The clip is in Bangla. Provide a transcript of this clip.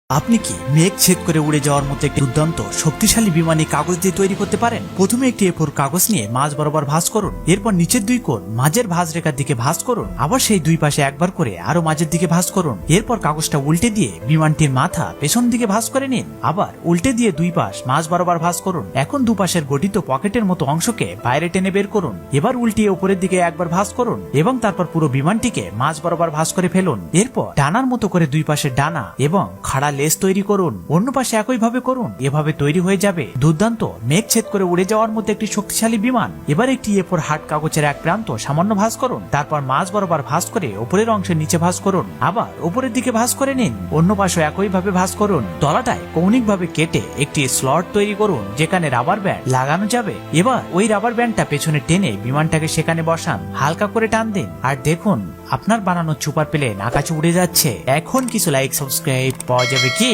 আপনি কি মেঘ ছেদ করে উড়ে যাওয়ার মতো একটি দুর্দান্ত শক্তিশালী বিমানী কাগজ দিয়ে তৈরি করতে পারেন? প্রথমে একটি A4 কাগজ নিয়ে মাঝ বরাবর ভাঁজ করুন, এরপর নিচের দুই কোণ মাঝের ভাঁজ রেখার দিকে ভাঁজ করুন, আবার সেই দুই পাশে একবার করে আরো মাঝের দিকে ভাঁজ করুন। এরপর কাগজটা উল্টে দিয়ে বিমানটির মাথা পেছন দিকে ভাঁজ করে নিন, আবার উল্টে দিয়ে দুই পাশ মাঝ বরাবর ভাঁজ করুন। এখন দুপাশের গঠিত পকেটের মতো অংশকে বাইরে টেনে বের করুন, এবার উল্টিয়ে উপরের দিকে একবার ভাঁজ করুন এবং তারপর পুরো বিমানটিকে মাঝ বরাবর ভাঁজ করে ফেলুন। এরপর ডানার মতো করে দুই পাশে ডানা এবং খাড়া লেজ তৈরি করুন, অন্য পাশে একই ভাবে করুন। এভাবে তৈরি হয়ে যাবে দুর্দান্ত মেঘ ছেদ করে উড়ে যাওয়ার মতো একটি শক্তিশালী বিমান। এবার একটি A4 হার্ড কাগজের এক প্রান্ত সামান্য ভাঁজ করুন, তারপর মাঝ বরাবর ভাঁজ করে উপরের অংশের নিচে ভাঁজ করুন, আবার উপরের দিকে ভাঁজ করে নিন, অন্য পাশে একই ভাবে ভাঁজ করুন। তলাটায় কৌণিক ভাবে কেটে একটি স্লট তৈরি করুন যেখানে রাবার ব্যান্ড লাগানো যাবে। এবার ওই রাবার ব্যান্ডটা পেছনে টেনে বিমানটাকে সেখানে বসান, হালকা করে টান দিন, আর দেখুন আপনার বানানো সুপার প্লেন আকাশে উড়ে যাচ্ছে। এখন কিছু লাইক সাবস্ক্রাইব পাওয়া যাবে কি?